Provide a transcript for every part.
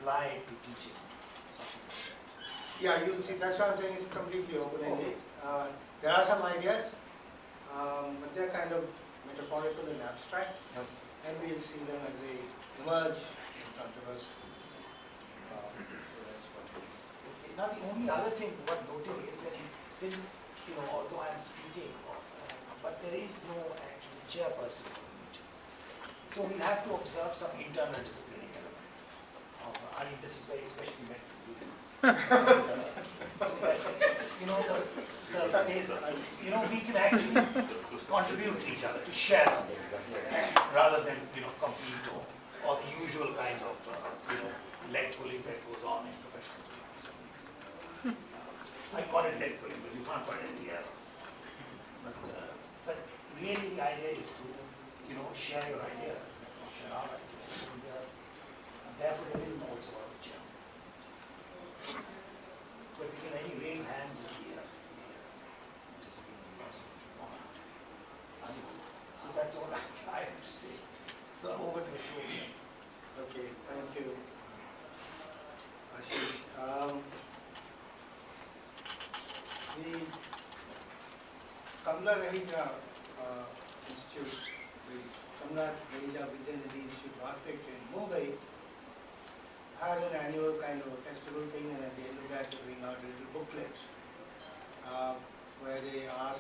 apply to teaching? Yeah, you'll see, that's what I'm saying, it's completely open-ended. There are some ideas, but they're kind of metaphorical and abstract, and we'll see them as they emerge in front of us. So that's what it is. Okay. Now the only other thing worth noting is that since, although I am speaking, but there is no actually chairperson for the meetings. So we have to observe some internal disciplining element. This is very especially meant for you. So that, we can actually contribute to each other, to share something, rather than, compete or the usual kinds of, leg pulling that goes on in professional studies. I call it leg pulling, but you can't call it anything else. But really the idea is to, share your ideas, share our ideas. And therefore there is also a chair. But we can only raise hands if we are disagreeing person if you want. So that's all I have to say. So over to Ashok. Okay, thank you, Ashish. The Kamla Rahija Institute, the Kamla Rahija Vidyanidhi Institute of Architecture in Mumbai, has an annual kind of a festival thing, and at the end of that they bring out a little booklet where they ask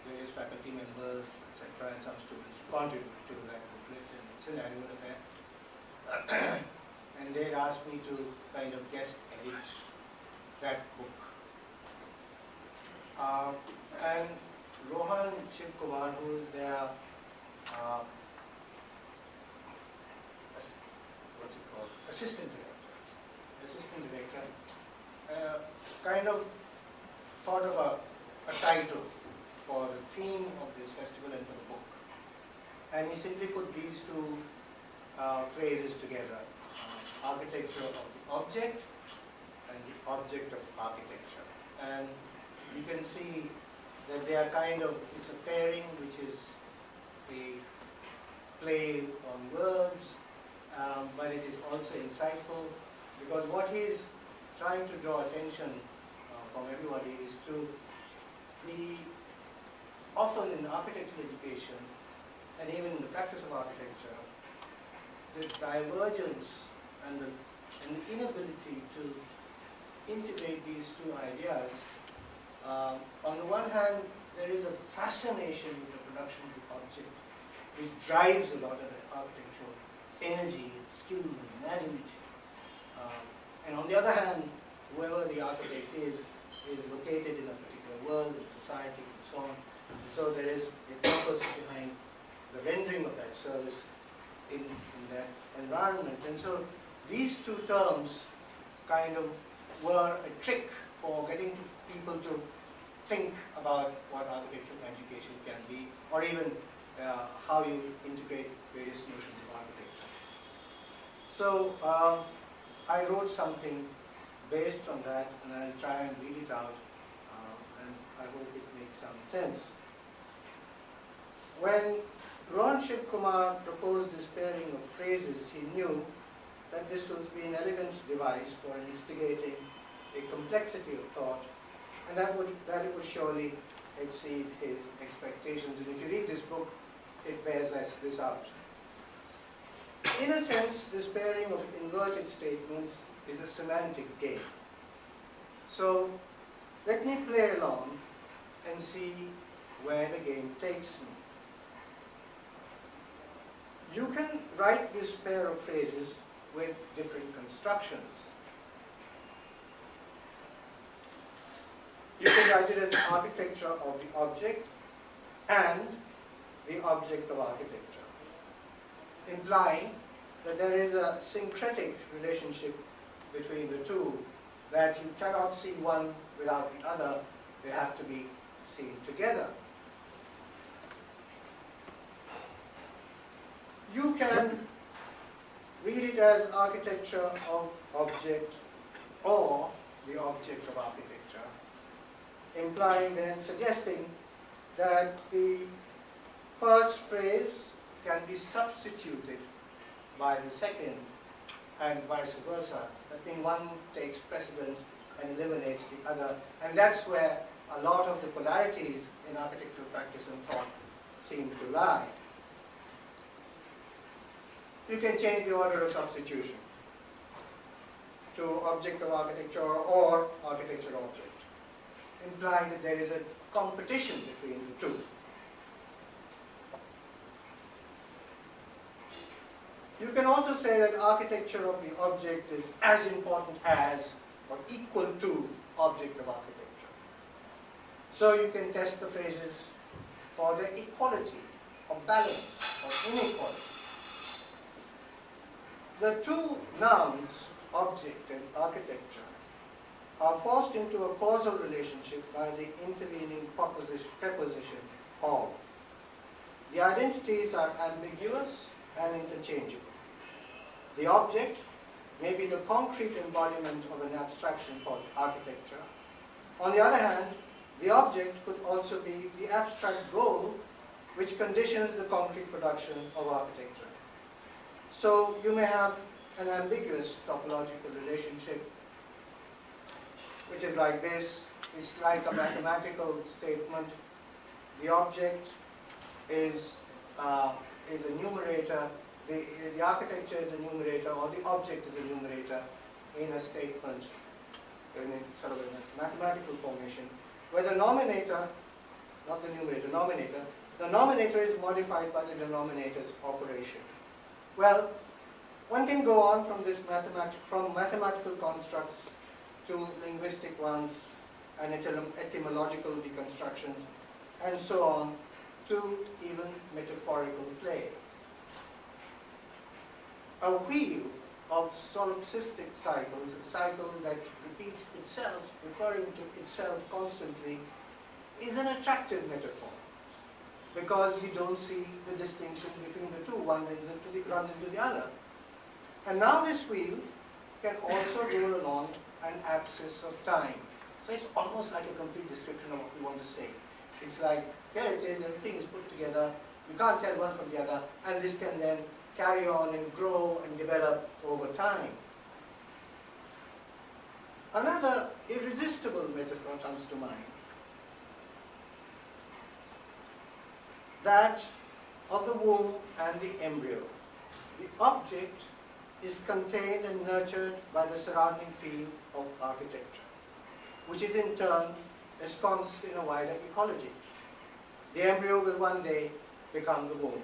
various faculty members, etc., and some students to contribute to that booklet, and it's an annual affair. And they asked me to kind of guest edit that book. And Rohan Shivkumar, who is their assistant director, kind of thought of a title for the theme of this festival and for the book. And he simply put these two phrases together, architecture of the object and the object of architecture. And you can see that they are kind of, it's a pairing which is a play on words, but it is also insightful, because what he is trying to draw attention from everybody is to the, often in architectural education and even in the practice of architecture, the divergence and the inability to integrate these two ideas. On the one hand, there is a fascination with the production of the object, which drives a lot of the architectural energy, skill, and imagination. And on the other hand, whoever the architect is located in a particular world, in society, and so on. So there is a purpose behind the rendering of that service in that environment. And so these two terms kind of were a trick for getting people to think about what architectural education can be, or even how you integrate various notions of architecture. So I wrote something based on that, and I'll try and read it out, and I hope it makes some sense. When Rohan Shivkumar proposed this pairing of phrases, he knew that this would be an elegant device for instigating a complexity of thought, and that it would surely exceed his expectations. And if you read this book, it bears this out. In a sense, this pairing of inverted statements is a semantic game. So let me play along and see where the game takes me. You can write this pair of phrases with different constructions. You can write it as architecture of the object and the object of architecture, implying that there is a syncretic relationship between the two, that you cannot see one without the other, they have to be seen together. You can read it as architecture of object or the object of architecture, implying then, suggesting that the first phrase can be substituted by the second and vice versa. That means one takes precedence and eliminates the other. And that's where a lot of the polarities in architectural practice and thought seem to lie. You can change the order of substitution to object of architecture or architecture object, implying that there is a competition between the two. You can also say that architecture of the object is as important as or equal to object of architecture. So you can test the phrases for their equality or balance or inequality. The two nouns, object and architecture, are forced into a causal relationship by the intervening preposition of. The identities are ambiguous and interchangeable. The object may be the concrete embodiment of an abstraction called architecture. On the other hand, the object could also be the abstract goal which conditions the concrete production of architecture. So you may have an ambiguous topological relationship, which is like this. It's like a mathematical statement. The object is a numerator. The architecture is a numerator, or the object is a numerator in a statement, in a sort of a mathematical formation, where the nominator, not the numerator, nominator, the nominator is modified by the denominator's operation. Well, one can go on from this from mathematical constructs to linguistic ones and etymological deconstructions, and so on, to even metaphorical play. A wheel of solipsistic cycles, a cycle that repeats itself, referring to itself constantly, is an attractive metaphor, because you don't see the distinction between the two. One runs into the other. And now this wheel can also roll along an axis of time. So it's almost like a complete description of what we want to say. It's like, here it is, everything is put together, you can't tell one from the other, and this can then carry on and grow and develop over time. Another irresistible metaphor comes to mind, that of the womb and the embryo. The object is contained and nurtured by the surrounding field of architecture, which is in turn ensconced in a wider ecology. The embryo will one day become the womb.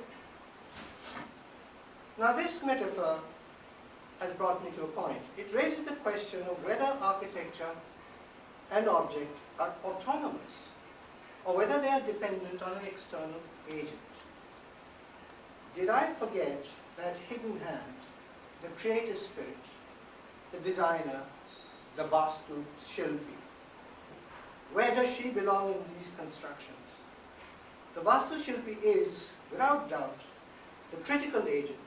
Now this metaphor has brought me to a point. It raises the question of whether architecture and object are autonomous, or whether they are dependent on an external agent. Did I forget that hidden hand, the creative spirit, the designer, the Vastu Shilpi? Where does she belong in these constructions? The Vastu Shilpi is, without doubt, the critical agent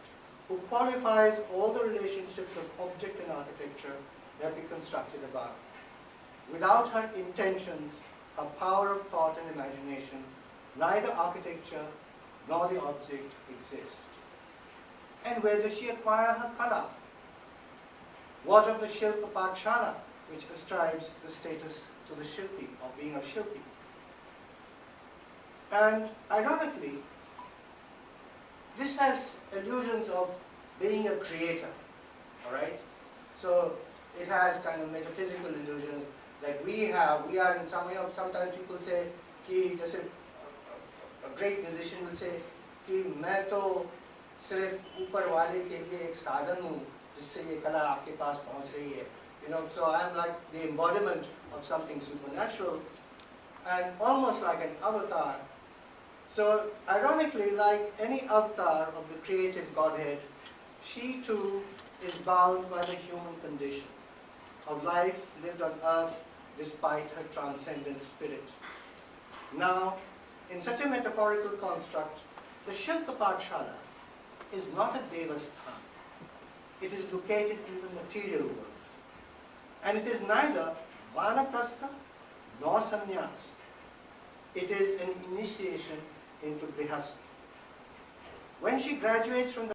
who qualifies all the relationships of object and architecture that we constructed above. Without her intentions, her power of thought and imagination, neither architecture nor the object exist. And where does she acquire her kala? What of the Shilpa Pathshala, which ascribes the status to the Shilpi, of being a Shilpi? And ironically, this has illusions of being a creator, all right? So it has kind of metaphysical illusions that we are in some, sometimes people say, just a great musician will say, कि मैं तो सिर्फ ऊपर वाले के लिए एक साधन हूँ जिससे ये कला आपके पास पहुँच रही है. So I'm like the embodiment of something supernatural and almost like an avatar. So ironically, like any avatar of the creative Godhead, she too is bound by the human condition of life lived on earth despite her transcendent spirit. Now, in such a metaphorical construct, the Shilpa Pathshala is not a Devasthan. It is located in the material world. And it is neither Vanaprastha nor Sannyas. It is an initiation into Grihastha. When she graduates from the